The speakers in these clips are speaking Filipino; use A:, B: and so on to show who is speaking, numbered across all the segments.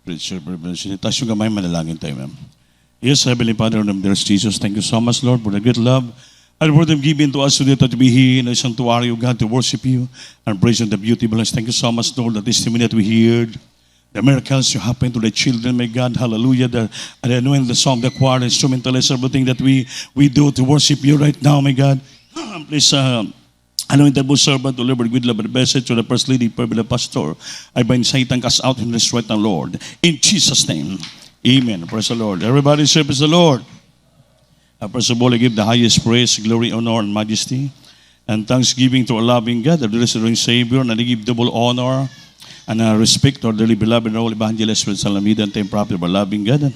A: Preacher, taas yung kamay, manalangin tayo, ma'am. Yes, Heavenly Father, in the name of Jesus, thank you so much, Lord, for the great love and word of given to us today to be here in the sanctuary of God to worship you and praise you in the beauty bless. Thank you so much, Lord, the testimony that we heard, the miracles you happen to the children, my God, hallelujah, and I know in the song, the choir, instrumentalist, everything that we do to worship you right now, my God. Please, anoint the servant, delivered with love and message to the first lady, the pastor. I bind Satan cast out in this right now, Lord. In Jesus' name, amen. Praise the Lord. Everybody say, praise the Lord. First of all, I give the highest praise, glory, honor, and majesty, and thanksgiving to our loving God, our restoring Savior, and I give double honor and respect to our dearly beloved and all evangelists with Salamida and time prophet of our loving God.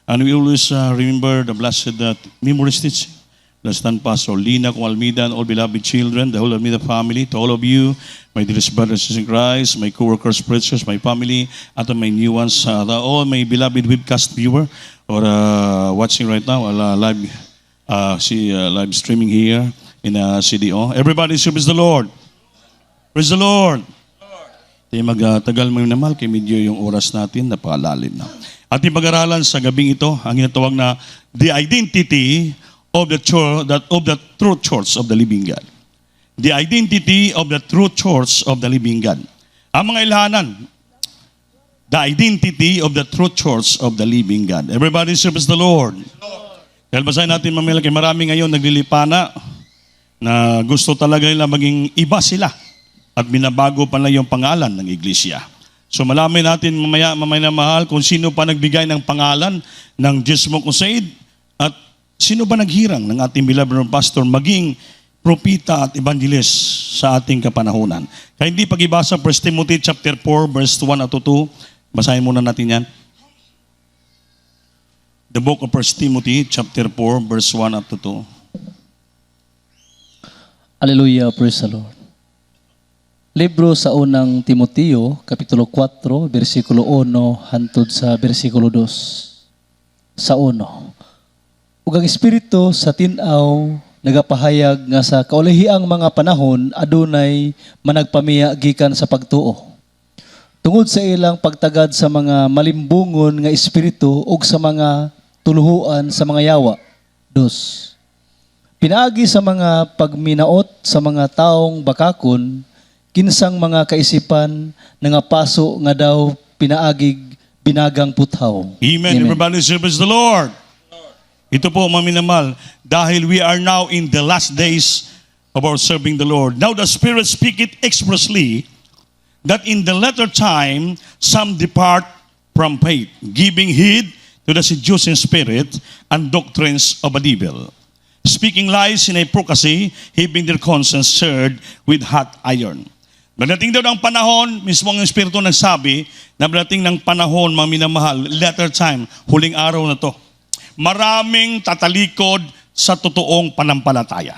A: And we always remember the blessed memories teaching. The stand Pastor Lina Kung Almeida and all beloved children, the whole Almeida family, to all of you, my dearest brothers in Christ, my co-workers, preachers, my family, at my new ones, all my beloved webcast viewer or watching right now, live streaming here in CDO. Everybody say, praise the Lord. Praise the Lord. Tayo magtagal mo yung namal, kay medyo yung oras natin, napakalalim na. Ating pag-aralan sa gabing ito, ang inatawag na the identity of the true church of the living God. The identity of the true church of the living God. Ang mga ilahanan, the identity of the true church of the living God. Everybody serves the Lord. Dahil basahin natin mamaya kay marami ngayon naglilipana na gusto talaga nila maging iba sila at binabago pa lang yung pangalan ng iglesia. So malaman natin mamaya na mahal kung sino pa nagbigay ng pangalan ng Jesmo Crusade at sino ba naghirang ng ating beloved pastor maging propita at evangelist sa ating kapanahunan? Kaya hindi pag-ibasa 1 Timothy chapter 4 verse 1 at 2. Basahin muna natin yan. The book of 1 Timothy chapter 4 verse 1 at 2.
B: Hallelujah, praise the Lord. Libro sa unang Timoteo, kapitulo 4, versikulo 1 hantod sa versikulo 2. Sa 1. Ug ang Espiritu sa tin-aw nagapahayag nga sa kaulihiang mga panahon adunay managpamiya gikan sa pagtuo. Tungod sa ilang pagtagad sa mga malimbungon nga espiritu ug sa mga tuluhuan sa mga yawa. 2. Pinaagi sa mga pagminaot sa mga taong bakakon kinsang mga kaisipan nga paso nga daw pinaagig binagang puthaw.
A: Amen. Everybody serves the Lord. Ito po, maminamal, dahil we are now in the last days of our serving the Lord. Now the Spirit speaketh expressly that in the latter time some depart from faith, giving heed to the seducing spirit and doctrines of a devil, speaking lies in hypocrisy, having their conscience seared with hot iron. Pagdating daw ng panahon, mismo ang Espiritu nagsabi, na pagdating ng panahon, mga minamahal, latter time, huling araw na to, maraming tatalikod sa totoong panampalataya.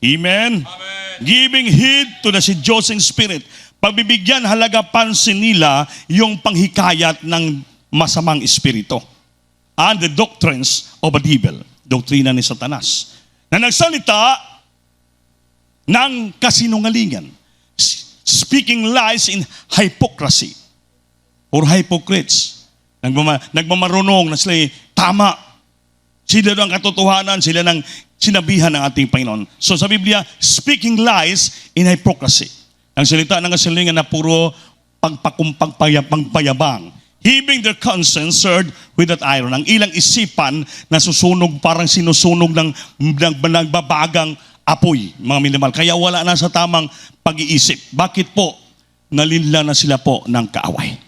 A: Amen? Amen. Giving heed to the seducing spirit. Pagbibigyan halaga pansin nila yung panghikayat ng masamang espiritu. And the doctrines of a devil. Doktrina ni Satanas. Na nagsalita ng kasinungalingan. Speaking lies in hypocrisy. Or hypocrites. Nagmamarunong na sila tama. Sila ang katotohanan, sila ng sinabihan ng ating Panginoon. So sa Biblia, speaking lies in hypocrisy. Ang salita ng kasilingan na puro pagpayabang. Heaving their conscience seared with that iron. Ang ilang isipan na susunog, parang sinusunog ng nagbabagang apoy, mga minimal. Kaya wala na sa tamang pag-iisip. Bakit po? Nalinla na sila po ng kaaway.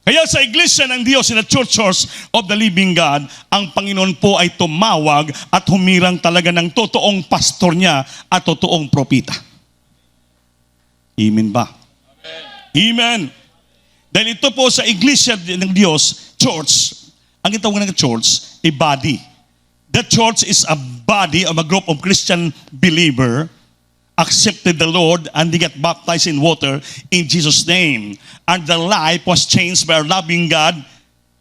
A: Kaya sa iglesia ng Diyos, in the church of the living God, ang Panginoon po ay tumawag at humirang talaga ng totoong pastor niya at totoong propita. Amen ba? Amen. Dahil ito po sa iglesia ng Diyos, church, ang itawag ng church, a body. The church is a body of a group of Christian believer accepted the Lord and they got baptized in water in Jesus' name. And their life was changed by our loving God.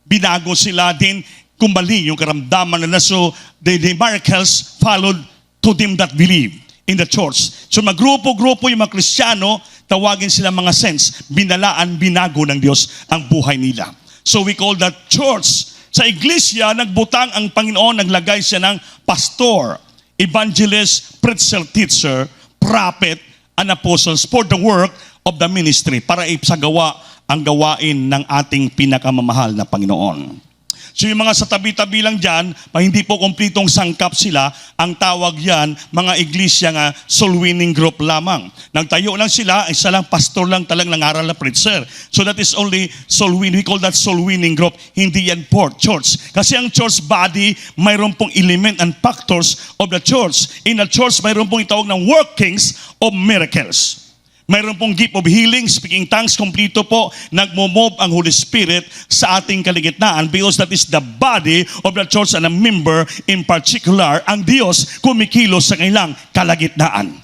A: Binago sila din, kumbali yung karamdaman nila. So the miracles followed to them that believe in the church. So magrupo-grupo yung mga Kristiyano, tawagin sila mga saints, binalaan, binago ng Diyos ang buhay nila. So we call that church. Sa iglesia, nagbutang ang Panginoon, naglagay siya ng pastor, evangelist, preacher, teacher, prophet, and apostles for the work of the ministry, para ipsagawa ang gawain ng ating pinakamamahal na Panginoon. So yung mga sa tabi-tabi lang dyan, hindi po kumplitong sangkap sila, ang tawag yan, mga iglesia nga, soul winning group lamang. Nagtayo lang sila, isa lang pastor lang talang nangaral na preacher. So that is only soul winning, we call that soul winning group, hindi yan po church. Kasi ang church body, mayroon pong element and factors of the church. In the church, mayroon pong itawag ng workings of miracles. Mayroon pong gift of healing, speaking tongues, kompleto po, nagmo-move ang Holy Spirit sa ating kaligitnaan because that is the body of the church and a member in particular, ang Diyos kumikilos sa kanilang kalagitnaan.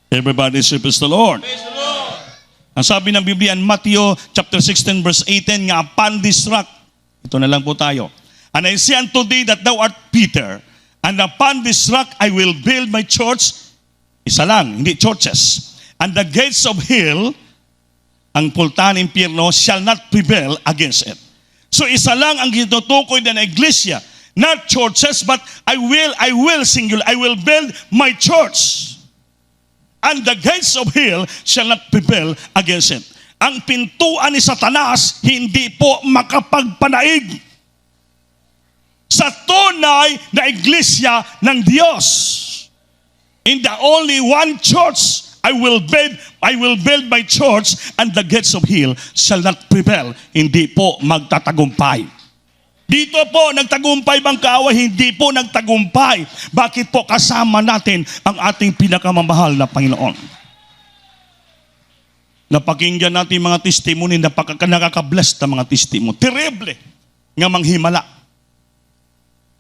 A: Everybody say, praise the Lord. Praise the Lord. Ang sabi ng Biblia in Matthew chapter 16 verse 18, nga upon this rock, ito na lang po tayo, and I say unto thee that thou art Peter, and upon this rock I will build my church. Isa lang, hindi churches. And the gates of hell, ang pultahan ng impyerno, shall not prevail against it. So isa lang ang tinutukoy ng iglesia, not churches, but I will singular, I will build my church. And the gates of hell shall not prevail against it. Ang pintuan ni Satanas, hindi po makapagpanaig sa tunay na iglesia ng Diyos. In the only one church, I will build my church, and the gates of hell shall not prevail. Hindi po magtatagumpay. Dito po, nagtagumpay bang kaaway? Hindi po nagtagumpay. Bakit po? Kasama natin ang ating pinakamamahal na Panginoon. Napakinggan natin mga testimony, nakaka-bless na mga testimony. Terrible nga manghimala.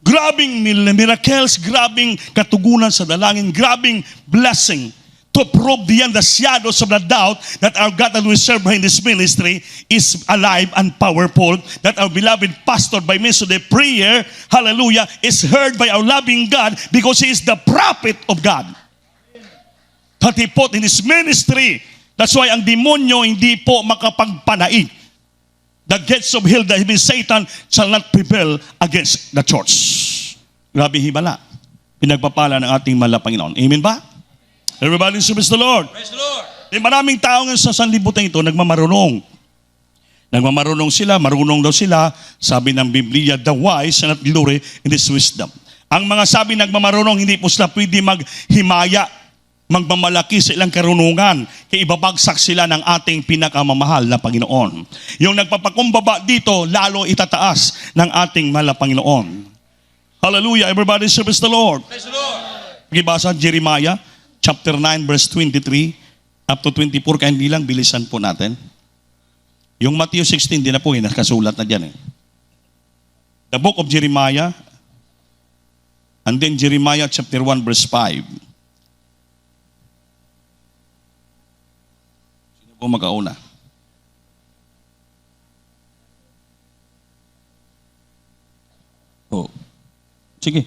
A: Grabing miracles, grabing katugunan sa dalangin, grabing blessing to prove beyond the shadows of the doubt that our God that we serve in this ministry is alive and powerful, that our beloved pastor by means of the prayer, hallelujah, is heard by our loving God because he is the prophet of God that he put in his ministry. That's why ang demonyo hindi po makapagpanaig. The gates of hell, that even Satan, shall not prevail against the church. Grabe himala. Pinagpapala ng ating mahal na Panginoon. Amen ba? Everybody praise the Lord. Praise the Lord. Maraming tao ngayon sa sanlibutan ito nagmamarunong. Nagmamarunong sila, marunong daw sila. Sabi ng Biblia, the wise shall not glory in this wisdom. Ang mga sabi nagmamarunong, hindi po sila pwede maghimaya, magmamalaki sa ilang karunungan, kaya ibabagsak sila ng ating pinakamamahal na Panginoon. Yung nagpapakumbaba dito, lalo itataas ng ating mahal na Panginoon. Hallelujah. Everybody praise the Lord. Praise the Lord. Pagibasa Jeremiah chapter 9 verse 23 up to 24, kaya hindi lang bilisan po natin. Yung Matthew 16, di na po, nakasulat na dyan. The book of Jeremiah, and then Jeremiah chapter 1 verse 5. Sino po mag-auna? Oh. Sige.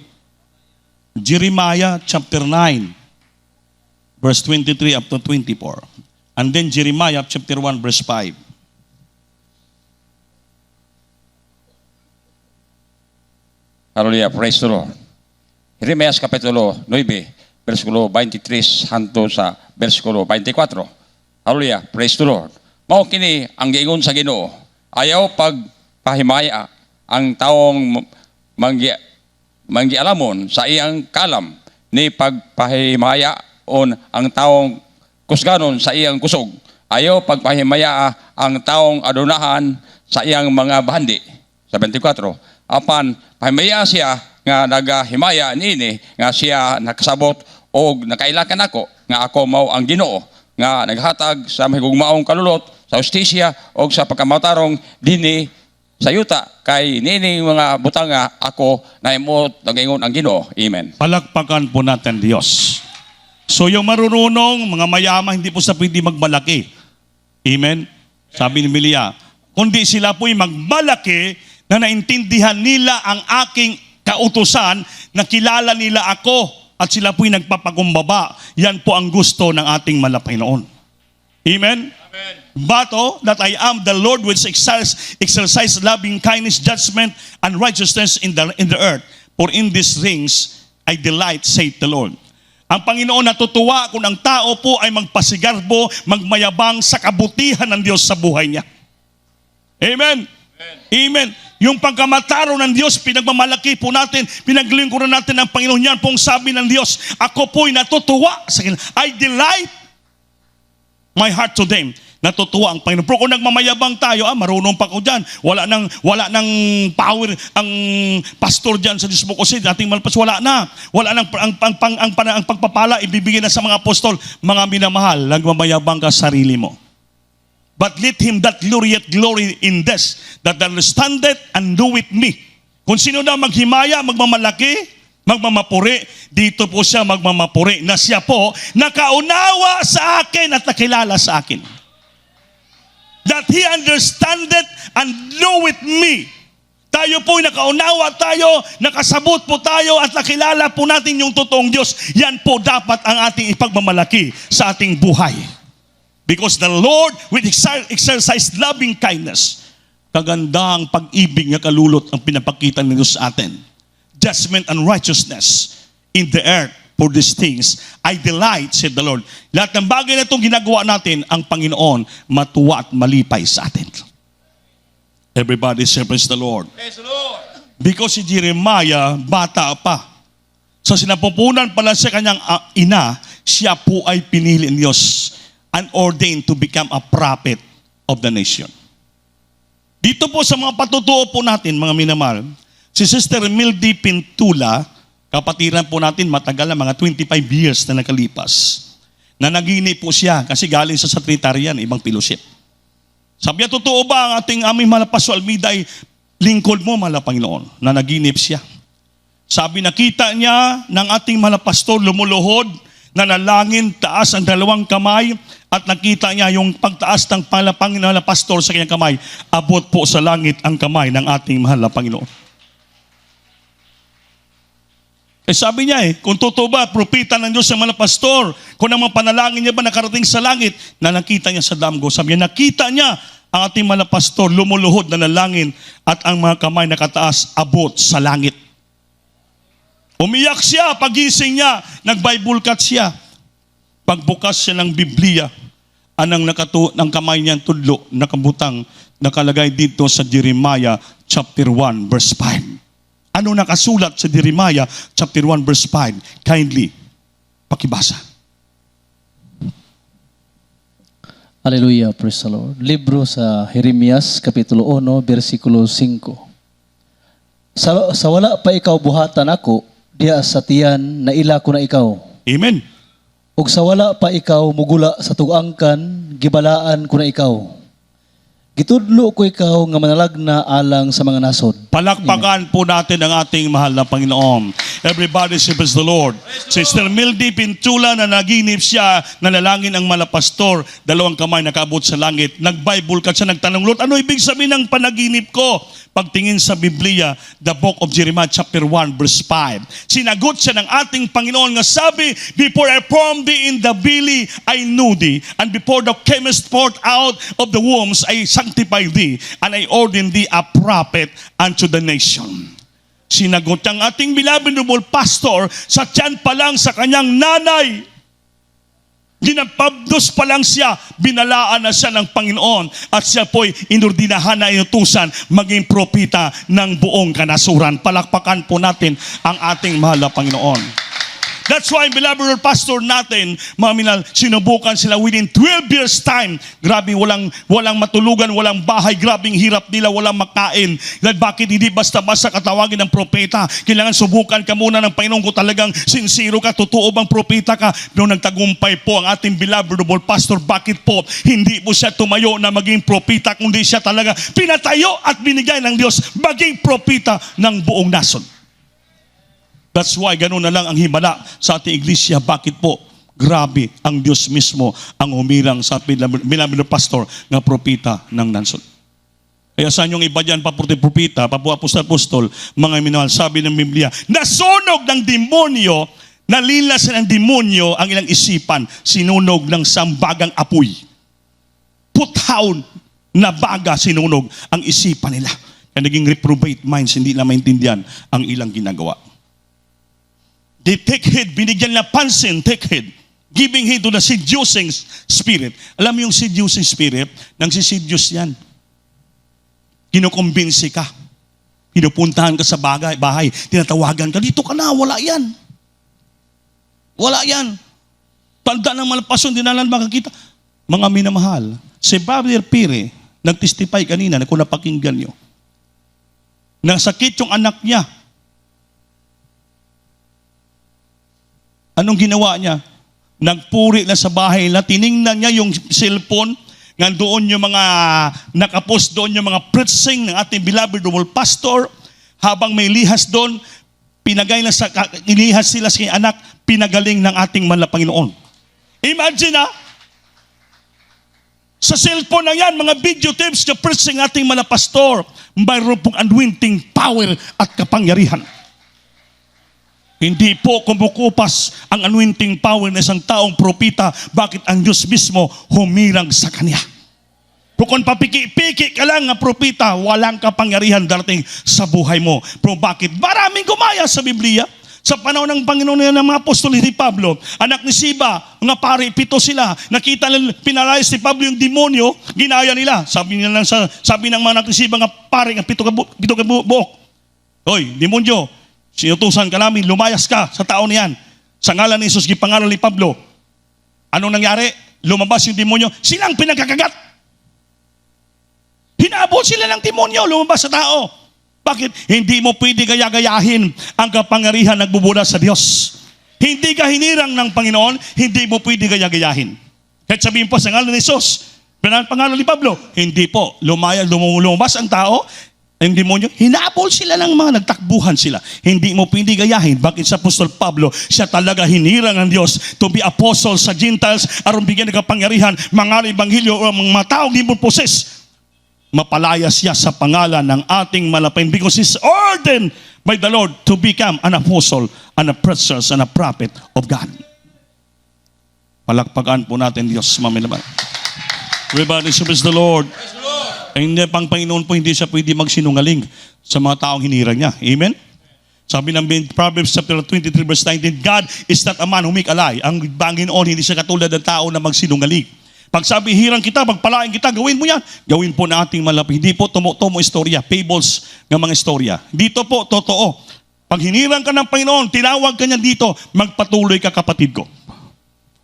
A: Jeremiah chapter 9 verse 23 up to 24. And then Jeremiah chapter 1 verse 5.
C: Hallelujah, praise the Lord. Jeremias kapitulo 9, versikulo 23 hanto sa versikulo 24. Hallelujah, praise the Lord. Mao kini ang giingon sa Ginoo, ayaw pagpahimaya ang taong manggialamon sa iyang kalam, ni pagpahimaya on ang taong kusganon sa iyang kusog. Ayaw pagpahimaya ang taong adunahan sa iyang mga bahandi. Sa 24, apan pahimaya siya nga nagahimaya niini nga siya nakasabot o nakailakan ako nga ako mao ang Ginoo nga naghatag sa mahigugmaong kalulot sa hustisya o sa pagkamatarong dinhi sa yuta kay nining mga butang nga ako naimot nagingon ang Ginoo. Amen.
A: Palakpakan po natin Diyos. So yung marunong, mga mayaman, hindi po sa pwede magmalaki. Amen? Sabi ni Biblia, kundi sila po'y magmalaki na naintindihan nila ang aking kautusan, na kilala nila ako at sila po'y nagpapakumbaba. Yan po ang gusto ng ating mahal na Panginoon. Amen? But that I am the Lord which exercise loving kindness, judgment, and righteousness in the earth. For in these things I delight, saith the Lord. Ang Panginoon natutuwa kung ang tao po ay magpasigarbo, magmayabang sa kabutihan ng Diyos sa buhay niya. Amen? Amen. Yung pagkamataro ng Diyos, pinagmamalaki po natin, pinaglingkuran natin ng Panginoon. Yan pong sabi ng Diyos, ako po'y natutuwa sa kanila. I delight my heart to them. Natutuwa ang Panginoon. Pero kung nagmamayabang tayo, marunong pa ko dyan. Wala nang power ang pastor dyan sa Dismo kasi dating malpas, wala na. Wala nang ang pagpapala, ibibigay na sa mga apostol. Mga minamahal, nagmamayabang ka sa sarili mo. But let him that glorieth glory in this, that understandeth and doeth me. Kung sino na maghimaya, magmamalaki, magmamapuri, dito po siya magmamapuri, na siya po nakaunawa sa akin at nakilala sa akin. That he understandeth and knoweth me. Tayo po nakaunawa tayo, nakasabot po tayo at nakilala po natin yung totoong Diyos. Yan po dapat ang ating ipagmamalaki sa ating buhay. Because the Lord will exercise loving kindness. Kagandang pag-ibig nga kalulot ang pinapakita ng Diyos sa atin. Judgment and righteousness in the earth. For these things, I delight, said the Lord. Lahat ng bagay na itong ginagawa natin, ang Panginoon matuwa at malipay sa atin. Everybody say, praise the Lord.
C: Praise the Lord.
A: Because si Jeremiah, bata pa. Sa sinapupunan pala sa kanyang ina, siya po ay pinili ng Diyos and ordained to become a prophet of the nation. Dito po sa mga patutuo po natin, mga minamahal, si Sister Mildy Pintula, kapatiran po natin matagal na mga 25 years na nakalipas, na naginip po siya kasi galing sa sekretarian, ibang fellowship. Sabi niya, totoo ba ang ating aming Malapaso Almeida ay lingkod mo, mahal na Panginoon, na naginip siya? Sabi, nakita niya ng ating malapastor lumuluhod, nanalangin, taas ang dalawang kamay, at nakita niya yung pagtaas ng Panginoon na pastor sa kanyang kamay, abot po sa langit ang kamay ng ating mahal na Panginoon. Sabi niya kung totoo ba, propeta ng Diyos ang mga pastor, kung ang mga panalangin niya ba nakarating sa langit, na nakita niya sa damgo. Sabi niya, nakita niya ang ating mga pastor lumuluhod na nalangin at ang mga kamay nakataas abot sa langit. Umiyak siya, pagising niya, nag-Bible cut siya. Pagbukas siya ng Biblia, anang ng kamay niya tudlo, nakabutang, nakalagay dito sa Jeremiah chapter 1 verse 5. Ano nakasulat sa Jeremiah chapter 1 verse 5? Kindly, pakibasa.
B: Hallelujah, praise the Lord. Libro sa Jeremias, Kapitulo 1, versikulo 5. Sa wala pa ikaw buhatan ako, diya sa tiyan na ila ko na ikaw.
A: Amen.
B: Ug sa wala pa ikaw mugula sa tug-angkan, gibalaan ko na ikaw. Gitudlo ko ikaw nga manalagna alang sa mga nasod.
A: Palakpakan po natin ang ating mahal na Panginoon. Everybody say, praise the Lord. Sister Mildy Pintula na naginip siya, nanalangin ang malapastor, dalawang kamay nakaabot sa langit. Nag-Bible ka siya, nagtanong, Lord, ano ibig sabihin ng panaginip ko? Pagtingin sa Biblia, the book of Jeremiah chapter 1 verse 5. Sinagot siya ng ating Panginoon nga sabi, before I formed thee in the belly, I knew thee. And before thou camest forth out of the wombs, I sanctified thee. And I ordained thee a prophet unto the nation. Sinagot ang ating beloved noble pastor sa tiyan pa lang sa kanyang nanay. Ginapabdos pa lang siya, binalaan na siya ng Panginoon at siya po'y inordinahan na inutusan maging propita ng buong kanasuran. Palakpakan po natin ang ating mahal na Panginoon. That's why, beloved pastor natin, mga minal, sinubukan sila within 12 years time. Grabe, walang matulugan, walang bahay, grabing hirap nila, walang makain. Dahil bakit hindi basta-basta katawagin ng propeta? Kailangan subukan ka muna ng Panginoon kung talagang sincero ka, totoo bang propeta ka. Noong nagtagumpay po ang ating beloved pastor, bakit po hindi po siya tumayo na maging propeta, kundi siya talaga pinatayo at binigay ng Diyos maging propeta ng buong nason. That's why ganun na lang ang himala sa ating iglesia. Bakit po? Grabe, ang Diyos mismo ang humirang sa beloved pastor na propita ng nansod. Kaya saan yung iba dyan, propita, apostol, mga minahal, sabi ng Biblia, nasunog ng demonyo, nalilas ng demonyo ang ilang isipan, sinunog ng sambagang apoy. puthaon na baga sinunog ang isipan nila. Kaya naging reprobate minds, hindi na maintindihan ang ilang ginagawa. They take heed, binigyan na pansin, take heed. Giving heed to the seducing spirit. Alam mo yung seducing spirit, nang sisidyos yan. Kinukumbinsi ka. Pinupuntahan ka sa bahay, tinatawagan ka, dito ka na, wala yan. Wala yan. Tanda ng malapason, di na lang makakita. Mga minamahal, si Brother Pire, nag-testify kanina, na kung napakinggan nyo, nasakit yung anak niya. Anong ginawa niya? Nagpuri na sa bahay na, tiningnan niya yung cellphone, nga doon yung mga, nakapost doon yung mga preaching ng ating beloved Dumol Pastor, habang may lihas doon, ilihas sila sa anak, pinagaling ng ating manla Panginoon. Imagine sa cellphone na yan, mga videotapes na preaching ating mga pastor, mayroon pong anointing power at kapangyarihan. Hindi po kumukupas ang anointing power ng isang taong propita, bakit ang Diyos mismo humirang sa kanya. Kung papiki-piki ka lang ng propita, walang kapangyarihan darating sa buhay mo. Pero bakit? Maraming gumaya sa Biblia. Sa panahon ng Panginoon ng mga apostol ni Pablo, anak ni Siba, mga pare, 7 sila. Nakita nila, pinalayas ni Pablo yung demonyo, ginaya nila. Sabi ng mga anak ni Siba, nga pare, nga 7 ka buok. Hoy, demonyo, sinutusan ka namin, lumayas ka sa tao niyan. Sa ngalan ni Jesus, gipangaral ni Pablo. Anong nangyari? Lumabas yung demonyo, silang pinagkakagat. Hinabol sila ng demonyo, lumabas sa tao. Bakit? Hindi mo pwede gaya-gayahin ang kapangyarihan nagbubula sa Diyos. Hindi ka hinirang ng Panginoon, hindi mo pwede gaya-gayahin. Kahit sabihin po sa ngalan ni Jesus, pangalan ni Pablo, hindi po. Lumabas ang tao, ang demonyo, hinabol sila ng mga nagtakbuhan sila. Hindi mo pwede gayahin. Bakit sa Apostol Pablo, siya talaga hinirang ng Diyos to be apostle sa Gentiles, aron bigyan ng kapangyarihan, mga ebanghilyo o mga taong di mo possess. Mapalaya siya sa pangalan ng ating malapin because he's ordained by the Lord to become an apostle and a preacher and a prophet of God. Palakpakan po natin Diyos, mamilaman. Everybody praise the Lord. Hindi pang Panginoon po, hindi siya pwede magsinungaling sa mga taong hinirang niya. Amen? Sabi ng Proverbs chapter 23 verse 19, God is not a man who make a lie. Ang Panginoon, hindi siya katulad ng tao na magsinungaling. Pag sabi, hirang kita, pagpalain kita, gawin mo yan. Gawin po na ating malapit. Hindi po tumo istorya, fables ng mga istorya. Dito po, totoo. Pag hinirang ka ng Panginoon, tinawag ka niya dito, magpatuloy ka kapatid ko.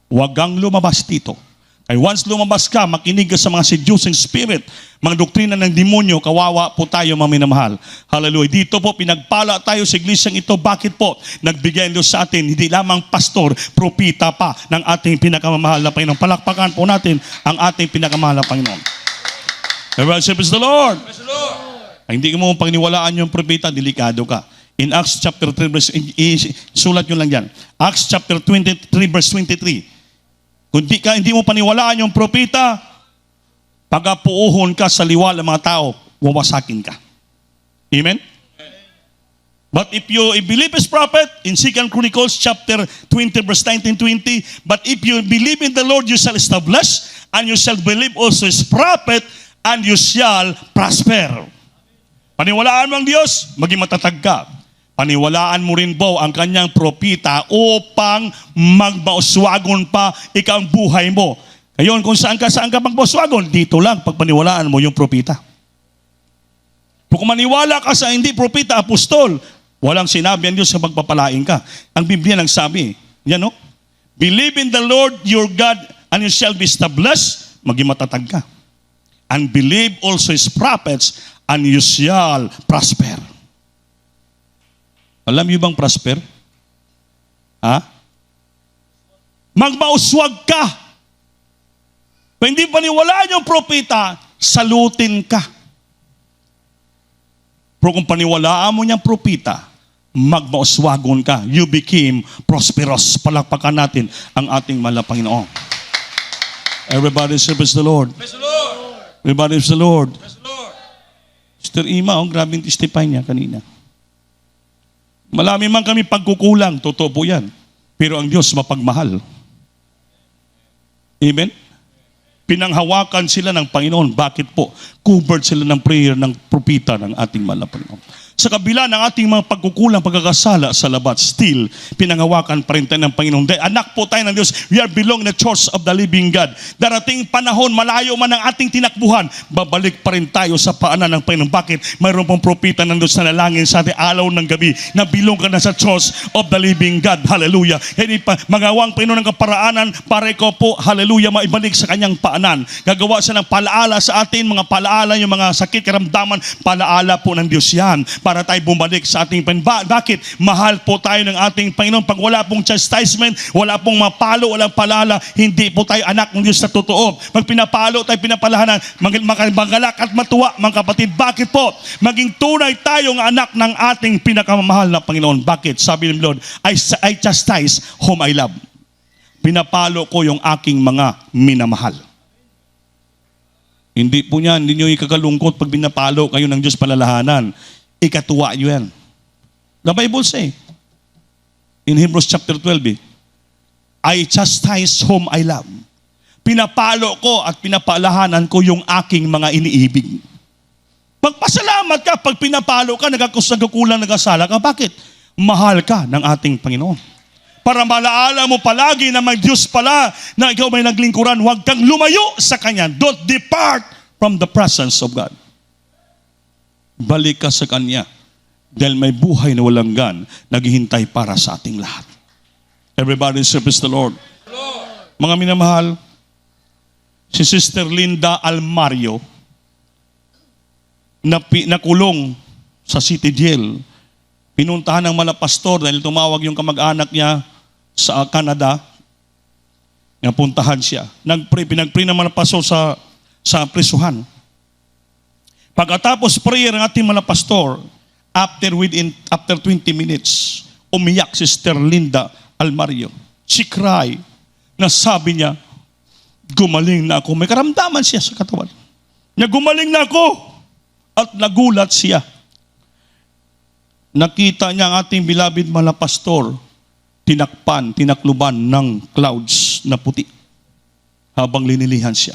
A: Huwag kang lumabas dito. Ay once lumabas ka, makinig ka sa mga seducing spirit, mga doktrina ng demonyo, kawawa po tayo maminamahal. Hallelujah. Dito po, pinagpala tayo sa iglesyang ito. Bakit po? Nagbigay Diyos sa atin, hindi lamang pastor, propita pa ng ating pinakamamahal na Panginoon. Palakpakan po natin ang ating pinakamamahal na Panginoon. Everybody say, praise the Lord. Praise the Lord. Ay, hindi mo pagniwalaan yung propita, delikado ka. In Acts chapter 3, sulat nyo lang yan. Acts chapter 23, verse 23. Kung hindi mo paniwalaan yung propita, pag-apuuhon ka sa liwa ng mga tao, wawasakin ka. Amen? But if you believe his prophet, in 2 Chronicles chapter 20, verse 19-20, but if you believe in the Lord, you shall establish, and you shall believe also his prophet, and you shall prosper. Paniwalaan mo ang Diyos, maging matatag ka. Paniwalaan mo rin po ang kanyang propita upang magbauswagon pa ikaw ang buhay mo. Ngayon, kung saan ka magbauswagon, dito lang pagpaniwalaan mo yung propita. Kung maniwala ka sa hindi propita, apostol, walang sinabi ang Diyos sa pagpapalain ka. Ang Biblia nang sabi, yan o, believe in the Lord your God and you shall be established, maging matatag ka. And believe also his prophets and you shall prosper. Alam niyo bang prosper? Ha? Magbauswag ka. Kung hindi paniwalaan yung propeta, salutin ka. Pero kung paniwalaan mo niyang propeta, magbauswagon ka. You became prosperous. Palakpakan natin ang ating mahal na Panginoon. Everybody say, praise the Lord.
C: Praise the Lord.
A: Everybody praise the Lord.
C: Praise the Lord.
A: Sister Ima, grabing testify niya kanina. Malami man kami pagkukulang, totoo po yan. Pero ang Diyos mapagmahal. Amen? Pinanghawakan sila ng Panginoon. Bakit po? Covered sila ng prayer ng propita ng ating mahal na Panginoon. Sa kabila ng ating mga pagkukulang, pagkakasala sa labat, still, pinanghawakan pa rin tayo ng Panginoon. Dahil anak po tayo ng Diyos, we are belong in the church of the living God. Darating panahon, malayo man ang ating tinakbuhan, babalik pa rin tayo sa paanan ng Panginoon. Bakit? Mayroon pong propita ng Diyos na nalangin sa ating alaw ng gabi, na bilong ka na sa church of the living God. Hallelujah. Hindi pa, magawang Panginoon ng kaparaanan para ikaw po, hallelujah, maibalik sa kanyang paanan. Gagawa siya ng palaala sa atin, mga palaala, yung mga sakit, karamdaman, palaala po ng Diyos yan para tayo bumalik sa ating Panginoon. Bakit? Mahal po tayo ng ating Panginoon. Pag wala pong chastisement, wala pong mapalo, walang palala, hindi po tayo anak ng Diyos na totoo. Pag pinapalo tayo, pinapalahanan, magalak at matuwa, mga kapatid. Bakit po? Maging tunay tayong anak ng ating pinakamamahal na Panginoon. Bakit? Sabi ng Lord, I chastise whom I love. Pinapalo ko yung aking mga minamahal. Hindi po niyan, hindi nyo ikakalungkot pag binapalo kayo ng Diyos palalahanan. Ikatuwa nyo yan. The Bible say, in Hebrews chapter 12, I chastise whom I love. Pinapalo ko at pinapalahanan ko yung aking mga iniibig. Magpasalamat ka pag pinapalo ka, nagkukulang, nagasala ka. Bakit? Mahal ka ng ating Panginoon. Para malaala mo palagi na may Diyos pala na ikaw may naglingkuran, huwag kang lumayo sa Kanya. Don't depart from the presence of God. Balik ka sa Kanya dahil may buhay na walang gan naghihintay para sa ating lahat. Everybody service the Lord. Mga minamahal, si Sister Linda Almario nakulong sa City Jail. Pinuntahan ng malapastor dahil tumawag yung kamag-anak niya sa Canada. Napuntahan siya. Pinag-pray ng malapastor sa prisuhan. Pagkatapos prayer ng ating mga pastor, after 20 minutes, umiyak si Sister Linda Almario. She cried, na sabi niya, gumaling na ako. May karamdaman siya sa katawan. Gumaling na ako. At nagulat siya. Nakita niya ang ating beloved mga pastor, tinakluban ng clouds na puti habang linilihan siya.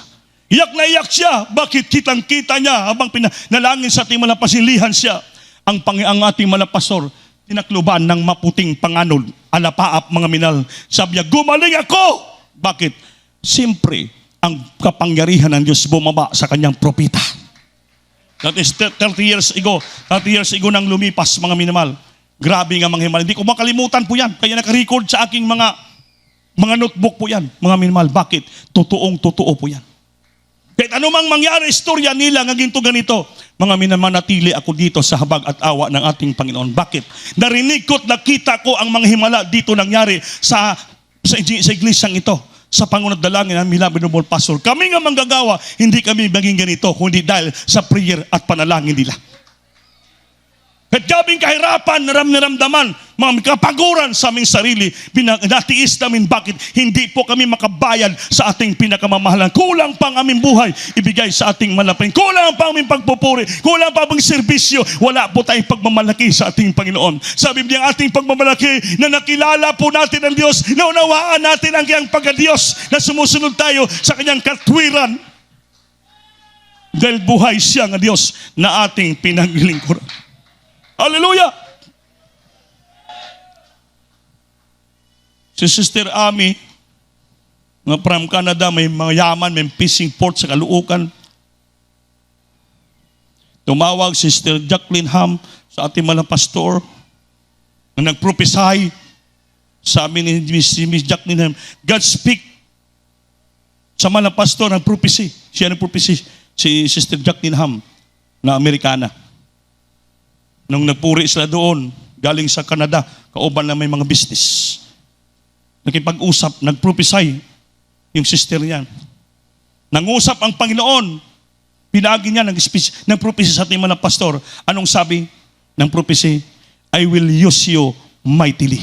A: Iyak na iyak siya. Bakit? Kitang-kita niya habang pinalangin sa ating malapasilihan siya. Ang ating malapasor, tinakluban ng maputing panganod, alapaap mga minal. Sabi niya, gumaling ako! Bakit? Siyempre, ang kapangyarihan ng Diyos bumaba sa kanyang propita. That is 30 years ago. 30 years ago nang lumipas, mga minamahal. Grabe nga mga himal. Hindi ko makalimutan po yan. Kaya nakarecord sa aking mga notebook po yan. Mga minamahal. Bakit? Totoong-totoo po yan. Kahit anumang mangyari, istorya nila ng ginto ganito, mga minamanatili ako dito sa habag at awa ng ating Panginoon. Bakit? Narinig ko't nakita ko ang mga himala dito nangyari sa iglesyang ito. Sa pangunat dalangin ng beloved noble pastor. Kami nga manggagawa, hindi kami maging ganito, kundi dahil sa prayer at panalangin nila. At gabing kahirapan, naramdaman, mga kapaguran sa aming sarili, natiis namin bakit hindi po kami makabayad sa ating pinakamamahalan. Kulang pang aming buhay, ibigay sa ating malapin. Kulang pang aming pagpupuri, kulang pang aming serbisyo, wala po tayong pagmamalaki sa ating Panginoon. Sabi niya, ating pagmamalaki na nakilala po natin ang Diyos, naunawaan natin ang kanyang pagka-Diyos, na sumusunod tayo sa kanyang katwiran. Dahil buhay siya nga Diyos na ating pinaglingkuran. Hallelujah! Si Sister Ami, nga from Canada, may mayaman, may fishing port sa Caloocan. Tumawag si Sister Jacqueline Ham sa ating mga pastor, na nagprophesy. Sabi ni Miss Jacqueline Ham, God speak. Sa mga pastor, nagprophecy. Siya nagprophecy, si Sister Jacqueline Ham, na Amerikana. Nung nagpuri sila doon, galing sa Canada, kauban na may mga business. Nakipag-usap, nag-prophesy yung sister niya. Nangusap ang Panginoon. Pinagi niya ng speech, nag-prophesy sa ating mga pastor. Anong sabi ng prophecy? I will use you mightily.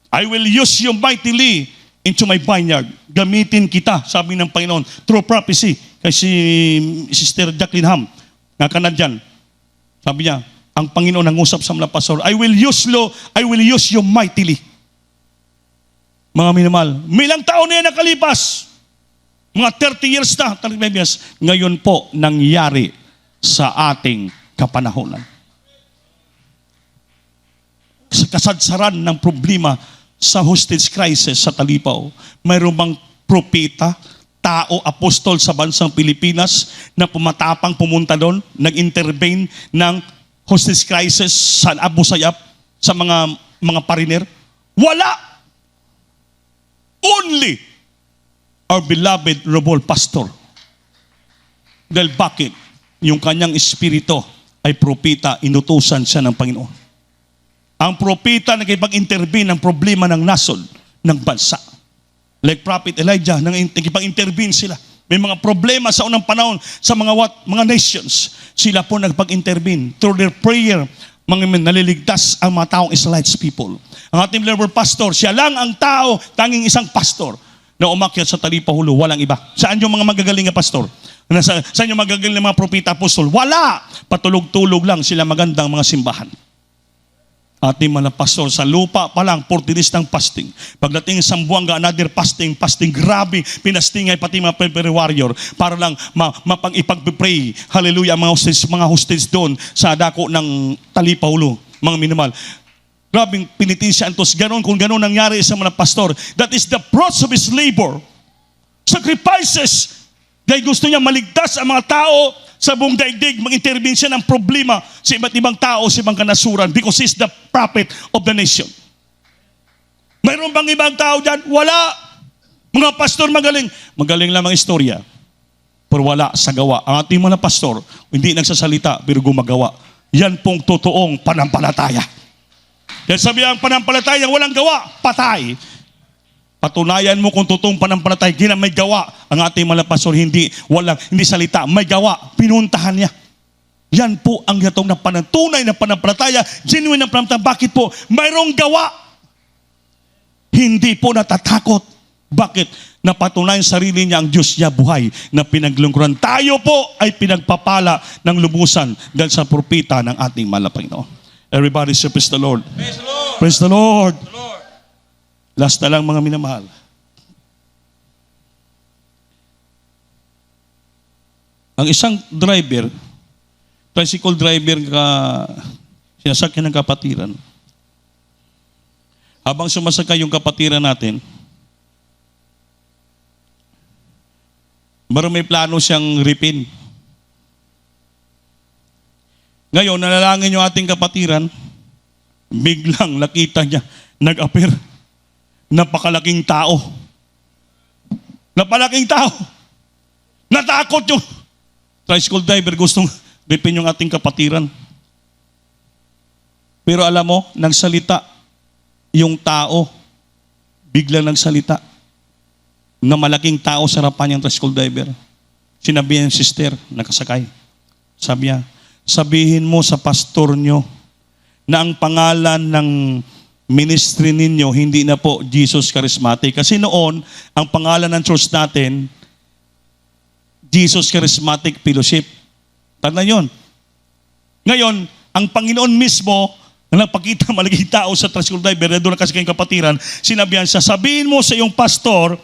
A: I will use you mightily into my vineyard. Gamitin kita, sabi ng Panginoon, through prophecy. Kasi Sister Jacqueline Ham, na Canadian, sabi niya, ang Panginoon nangusap sa mga pastor, I will use you mightily. Mga minamahal, may ilang taon na yan nakalipas. Mga 30 years na, 35 years, ngayon po nangyari sa ating kapanahonan. Sa kasadsaran ng problema sa hostage crisis sa Talipaw, mayroong bang propeta, tao, apostol sa bansang Pilipinas na pumatapang pumunta doon, nag-intervene ng hostage crisis sa Abu Sayyaf, sa mga pariner? Wala! Only our beloved Robol Pastor. Dahil bakit? Yung kanyang espiritu ay propeta, inutusan siya ng Panginoon. Ang propeta nakipag-intervene ng problema ng nasod, ng bansa. Like Prophet Elijah, nakipag-intervene sila. May mga problema sa unang panahon sa mga nations. Sila po nagpag-intervene. Through their prayer, mga naliligtas ang mga taong Israelites people. Ang ating beloved pastor, siya lang ang tao, tanging isang pastor na umakyat sa Talipahulo, walang iba. Saan yung mga magagaling na pastor? Saan yung magagaling na mga propeta apostol? Wala! Patulog-tulog lang sila magandang mga simbahan. Ating mga pastor, sa lupa pa lang, 40 days ng fasting. Pagdating sa Sambuanga, another fasting, grabe, pinastingay pati mga prayer warrior para lang ipag-pray. Hallelujah, mga hostage doon sa dako ng Talipahulo, mga minimal. Grabing pinitin siya antos. Kung ganon nangyari sa mga pastor, that is the fruits of his labor. Sacrifices. Dahil gusto niya maligtas ang mga tao sa buong daigdig, mag-intervene siya ng problema sa iba't ibang tao, sa ibang kanasuran, because he's the prophet of the nation. Mayroon bang ibang tao dyan? Wala. Mga pastor magaling. Magaling lang ang istorya. Pero wala sa gawa. Ang ating mga pastor, hindi nagsasalita, pero gumagawa. Yan pong totoong panampalataya. Dahil sabi ang panampalataya, walang gawa, patay. Patunayan mo kung totoong panampalataya, may gawa. Ang ating mga pastor, hindi salita, may gawa, pinuntahan niya. Yan po ang gatong na tunay na panampalataya, genuine na panampalataya. Bakit po? Mayroong gawa. Hindi po natatakot. Bakit? Napatunayan sarili niya ang Diyos niya buhay na pinaglingkuran. Tayo po ay pinagpapala ng lubusan dahil sa propeta ng ating Panginoon. Everybody say, praise the Lord.
C: Praise the Lord.
A: Praise the Lord.
C: The Lord.
A: Last na lang mga minamahal. Ang isang driver, tricycle driver sinasakyan ng kapatiran. Habang sumasakay yung kapatiran natin, may plano siyang ripin. Ngayon, nanalangin yung ating kapatiran, biglang nakita niya, nag-appear. Napakalaking tao. Napakalaking tao. Natakot yung tricycle driver, gustong ripin yung ating kapatiran. Pero alam mo, nagsalita yung tao, biglang nagsalita na malaking tao sa harapan yung tricycle driver. Sinabi niya yung sister, nakasakay. Sabi niya, sabihin mo sa pastor nyo na ang pangalan ng ministry ninyo hindi na po Jesus Charismatic. Kasi noon, ang pangalan ng church natin, Jesus Charismatic Fellowship. Tandaan yun. Ngayon, ang Panginoon mismo, na nagpakita malaking tao sa tricycle driver, na doon nakasakay yung kapatiran, sinabihan siya, sabihin mo sa iyong pastor,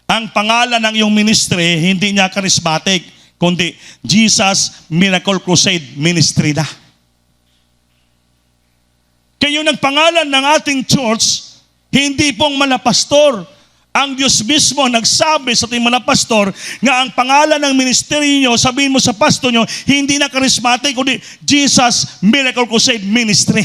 A: ang pangalan ng iyong ministry, hindi niya charismatic, kundi Jesus Miracle Crusade Ministry na. Kaya yung nagpangalan ng ating church, hindi pong mga pastor. Ang Diyos mismo nagsabi sa ating mga pastor nga ang pangalan ng ministry nyo, sabihin mo sa pastor nyo, hindi na charismatic, kundi Jesus Miracle Crusade Ministry.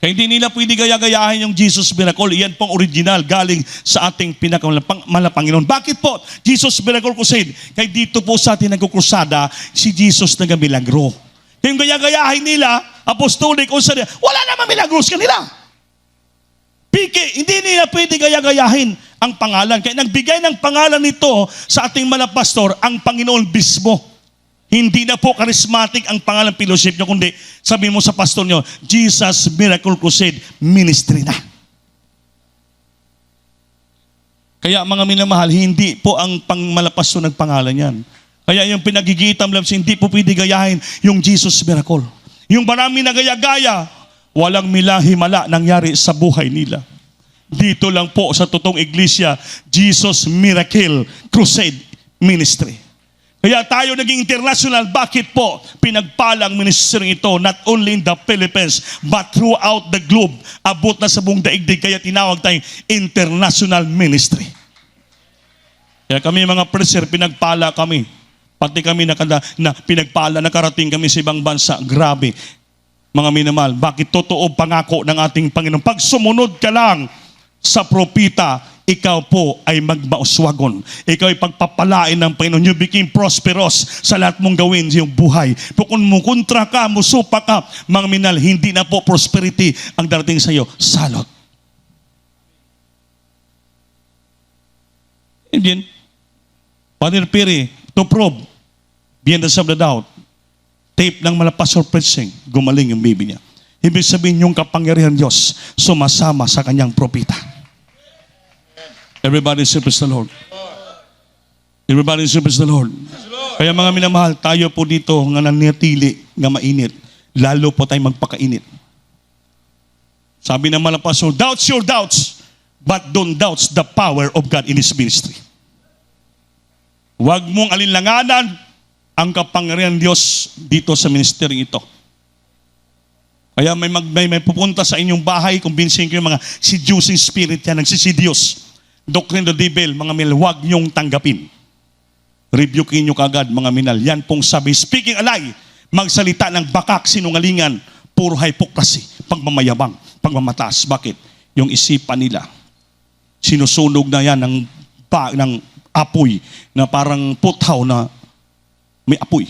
A: Kaya hindi nila pwede gaya-gayahin yung Jesus Miracle. Iyan pong original, galing sa ating pinakamalapang Panginoon. Bakit po? Jesus Miracle Crusade. Kaya dito po sa ating nagkukrusada, si Jesus nagamilagro. Kaya yung gaya-gayahin nila, apostolic, wala naman milagros kanila. Piki, hindi nila pwede gaya-gayahin ang pangalan. Kaya nagbigay ng pangalan nito sa ating mga pastor, ang Panginoon mismo. Hindi na po charismatic ang pangalan fellowship nyo, kundi sabihin mo sa pastor nyo, Jesus Miracle Crusade Ministry na. Kaya mga minamahal, hindi po ang pangmalapasto nagpangalan yan. Kaya yung pinagigitam lang, hindi po pwede gayahin yung Jesus Miracle. Yung marami na gaya-gaya, walang himala nangyari sa buhay nila. dito lang po sa totoong iglesia, Jesus Miracle Crusade Ministry. Kaya tayo naging international. Bakit po? Pinagpalang ministry ito, not only in the Philippines, but throughout the globe. Abot na sa buong daigdig, kaya tinawag tayong international ministry. Kaya kami mga preacher, pinagpala kami. Pati kami na pinagpala, nakarating kami sa ibang bansa. Grabe, mga minamahal. Bakit totoo pangako ng ating Panginoon? Pag sumunod ka lang sa propita, ikaw po ay magmauswagon. Ikaw ay pagpapalain ng Panginoon. You became prosperous sa lahat mong gawin sa iyong buhay. Kung mukontra ka, musupa ka, mga minal, hindi na po prosperity ang darating sa iyo. Salot. And then, Father Piri, to prove, beyond the shadow of doubt, tape ng Malapastor preaching, gumaling yung baby niya. Ibig sabihin yung kapangyarihan Diyos sumasama sa kanyang propita. Everybody say praise the Lord. Everybody say praise the Lord. Kaya mga minamahal, tayo po dito nga nanatili, nga mainit, lalo po tayo magpakainit. Sabi ng Malapastor, doubts your doubts, but don't doubt the power of God in His ministry. Huwag mong alinlanganan ang kapangyarihan Diyos dito sa ministeryong ito. Kaya may pupunta sa inyong bahay, kumbinsin ko yung mga seducing spirit yan, nagsisidyos. Doctrine of the devil, mga minal, huwag niyong tanggapin. Rebukein niyo kagad, mga minal. Yan pong sabi, speaking a lie, magsalita ng bakak, sinungalingan, puro hypocrisy, pagmamayabang, pagmamataas. Bakit? Yung isipan nila, sinusunog na yan ng apoy na parang puthaw na may apoy.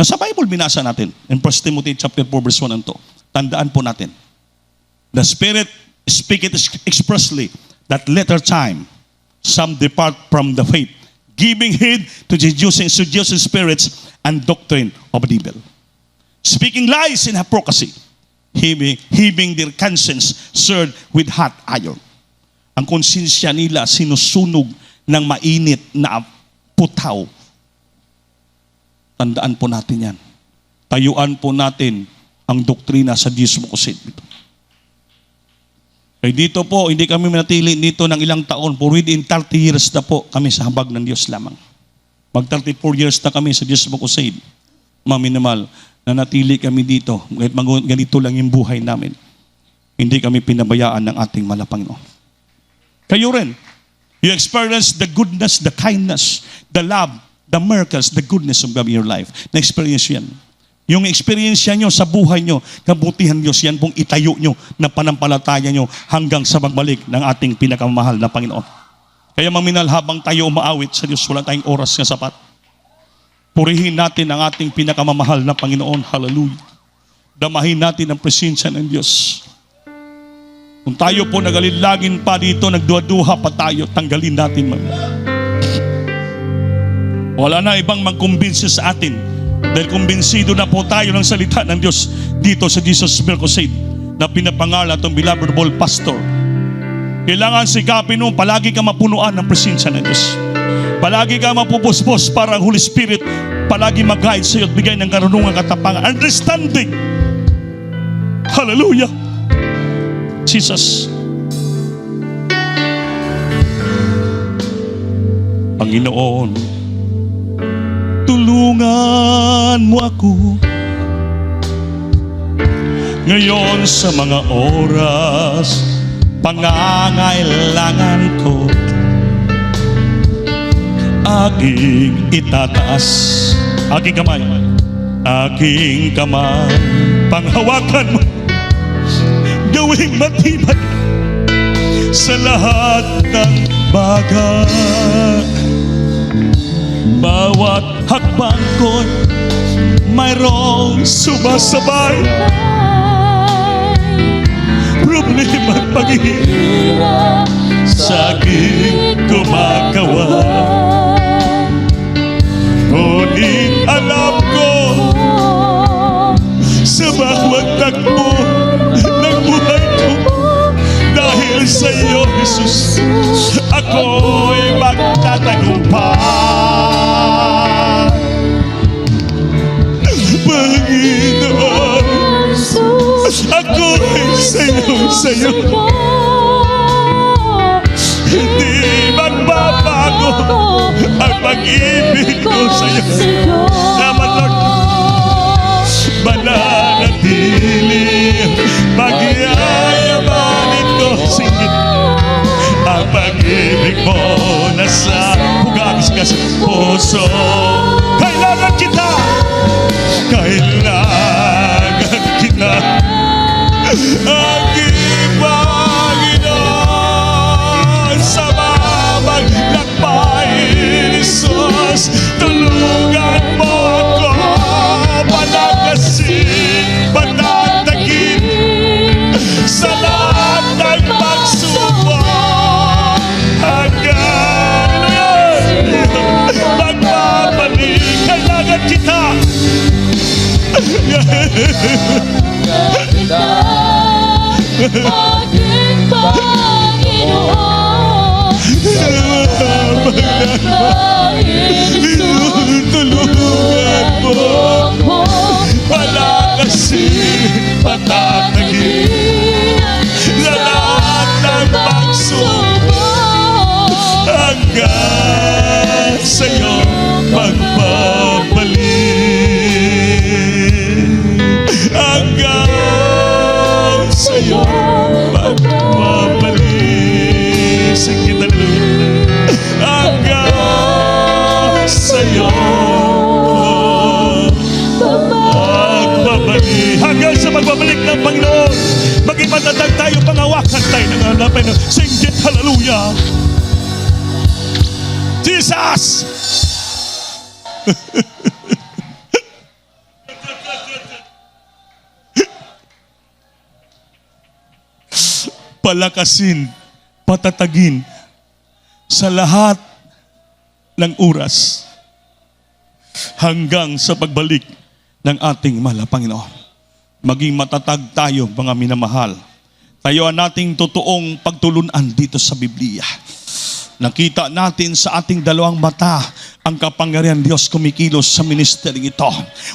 A: Sa Bible, binasa natin in 1 Timothy chapter 4, verse 1 and 2. Tandaan po natin. The Spirit speaketh expressly that later time some depart from the faith, giving heed to seducing spirits and doctrine of the devil, speaking lies in hypocrisy, heaving their conscience seared with hot iron. Ang konsensya nila sinusunog ng mainit na puthaw. Tandaan po natin yan. Tayuan po natin ang doktrina sa Jesus Crusade. Kaya dito po, hindi kami manatili dito ng ilang taon. For within 30 years na po kami sa habag ng Diyos lamang. Mag 34 years na kami sa Jesus Crusade. Mga minimal, nanatili kami dito. Kahit ganito lang yung buhay namin. Hindi kami pinabayaan ng ating Panginoon. Kayo rin. You experience the goodness, the kindness, the love, the miracles, the goodness of God in your life. Na-experience yan. Yung experience nyo sa buhay nyo, kabutihan Diyos, yan pong itayo nyo na panampalataya nyo hanggang sa pagbalik ng ating pinakamahal na Panginoon. Kaya maminal, habang tayo umaawit sa Diyos, wala tayong oras na sapat. Purihin natin ang ating pinakamamahal na Panginoon. Hallelujah. Damahin natin ang presensya ng Diyos. Kung tayo po nagalilagin pa dito, nagduha-duha pa tayo, tanggalin natin. Wala na ibang magkumbinsi sa atin. Dahil kumbinsido na po tayo ng salita ng Diyos dito sa Jesus Miracle Crusade na pinapangalan itong beloved ball pastor. Kailangan sikapin mo, palagi ka mapunuan ng presensya ng Diyos. Palagi ka mapupuspos para ang Holy Spirit palagi mag-guide sa iyo at bigay ng karunungan, katapangan, understanding. Hallelujah. Jesus. Panginoon, tulungan mo ako ngayon sa mga oras pangangailangan ko. Aking itataas aking kamay, panghawakan mo, gawing matibay sa lahat ng bagay. Bawat hakbang ko'y mayroong sumasabay, problema at paghihirap sa aking gumagawa. Ngunit alam ko sa bawat takbo ng buhay ko, dahil sa iyo, Jesus, ako'y magtatagumpay. Panginoon, ako'y sa iyo, ang pag-ibig ko sa iyo. Salamat, Lord. Mananatili, pag-iayamanin ko singit. Ang pag-ibig mo nasa hugagis ka sa puso. Kailangan kita, kailangan kita. Aking Panginoon, sa mamang lakbayin, Jesus, tulungan mo ako, palakasin, patatagin sa lahat ng pagsubok hanggang magbabalik. Kailangan kita.
D: Aking Panginoon,
A: tulungan mo ako, palakasin, patatagin sa lahat ng pagsubok hanggang sa'yo magbabalik. Hanggang sa'yo magbabalik. Sige, dalawa. Hanggang sa'yo magbabalik. Hanggang sa magbabalik ng Panginoon, maging matatag tayo, pangawakan tayo ng hanapin. Singgit, hallelujah. Jesus! Palakasin, patatagin sa lahat ng oras hanggang sa pagbalik ng ating mahal na Panginoon. Maging matatag tayo, mga minamahal. Tayo ang nating totoong pagtulunan dito sa Biblia. Nakita natin sa ating dalawang mata ang kapangyarihan Diyos kumikilos sa ministering ito.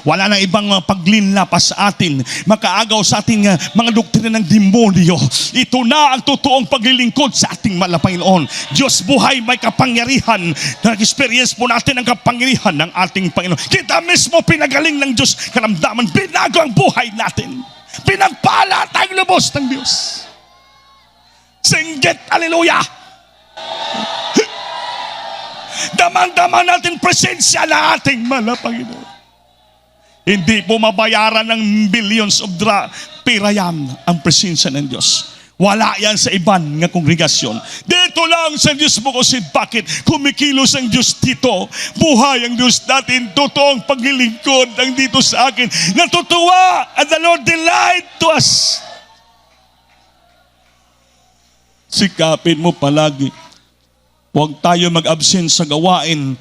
A: Wala nang ibang paglinla pa sa atin, makaagaw sa ating mga doktrina ng demonyo. Ito na ang totoong paglilingkod sa ating mahal na Panginoon. Diyos buhay, may kapangyarihan. Nag-experience po natin ang kapangyarihan ng ating Panginoon. Kita mismo pinagaling ng Diyos, karamdaman, binago ang buhay natin. Pinagpala tayong lubos ng Diyos. Singgit, hallelujah! Damang-dama natin presensya na ating mahal na Panginoon. Hindi po mabayaran ng billions of pera yan ang presensya ng Diyos. Wala yan sa iban nga kongregasyon. Dito lang sa Diyos mo kasi bakit kumikilos ang Diyos dito. Buhay ang Diyos natin. Totoong paglilingkod ang dito sa akin. Natutuwa and the Lord delight to us. Sikapin mo palagi. Huwag tayo mag-absent sa gawain.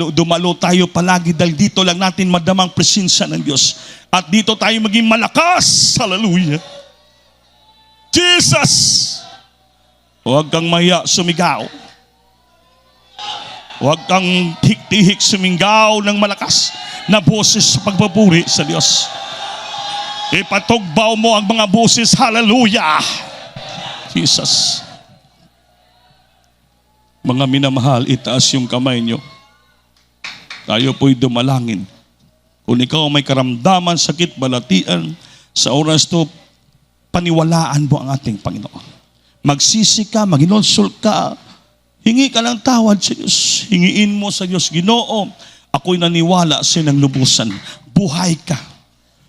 A: Dumalo tayo palagi dahil dito lang natin madamang presensya ng Diyos. At dito tayo maging malakas. Hallelujah. Jesus! Huwag kang mahiya sumigaw. Huwag kang tihik-tihik sumingaw ng malakas na boses sa pagpapuri sa Diyos. Ipatugbaw mo ang mga boses. Hallelujah! Jesus. Mga minamahal, itaas yung kamay nyo. Tayo po'y dumalangin. Kung ikaw may karamdaman, sakit, balatian, sa oras to, paniwalaan mo ang ating Panginoon. Magsisi ka, maginonsol ka, hingi ka ng tawad sa Diyos. Hingiin mo sa Diyos, Ginoo, ako'y naniwala sa ng lubusan. Buhay ka.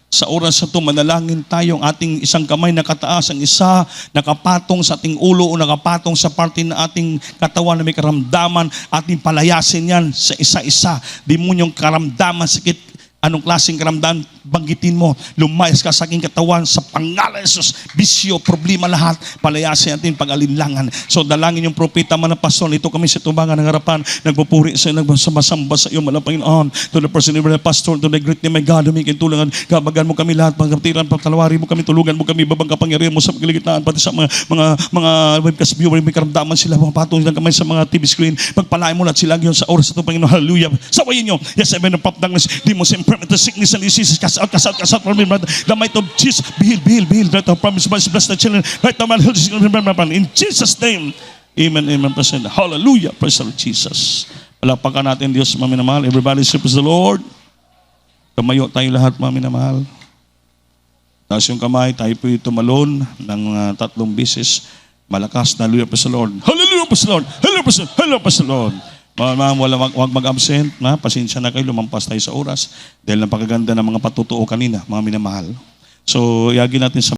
A: Sa oras na ito, manalangin tayo, ang ating isang kamay nakataas, ang isa nakapatong sa ating ulo o nakapatong sa parte ng ating katawan na may karamdaman, ating palayasin yan sa isa-isa. Demonyong karamdaman, sakit, anong klaseng karamdaman, banggitin mo, lumayas ka sa aking katawan sa pangalan ng Jesus. Bisyo, problema lahat, palayasin natin pag-alinlangan. So dalangin yung propeta man na pastor, ito kami sa tubangan ng harapan, nagpupuri sa iyo, nagmasamba sa iyo, Panginoon. To the person of the pastor, to the great name of God, humikin tulangan, kabagan mo kami lahat, pagkatiran, pagtalawari mo kami, tulugan mo kami, babang kapangyarihan mo sa pagkaligitaan, pati sa mga webcast viewer, may karamdaman sila, mga patong silang kamay sa mga TV screen, pagpalain mo lahat sila ngayon sa oras na ito, Panginoon. Hallelujah. Sawayin nyo, yes, I mean, the pop darkness, demons, infirmity, sickness, and diseases, cast out from me, brother. The might of Jesus, be healed, right now, promise, bless the children, right now, man, in Jesus' name, Amen, amen, praise the Lord. Hallelujah, praise the Lord Jesus. Palakpakan natin Diyos, mga minamahal. Everybody say, praise the Lord. Tumayo tayo lahat, mga minamahal. Taas yung kamay, tayo po tumalon ng 3 beses. Malakas, hallelujah, praise the Lord. Hallelujah, praise the Lord. Hallelujah, praise the Lord. Hallelujah, praise the Lord. Mga huwag mag-absent, na pasensya na kayo, lumampas tayo sa oras dahil napakaganda ng mga patutuo kanina, mga minamahal. So, iagin natin sa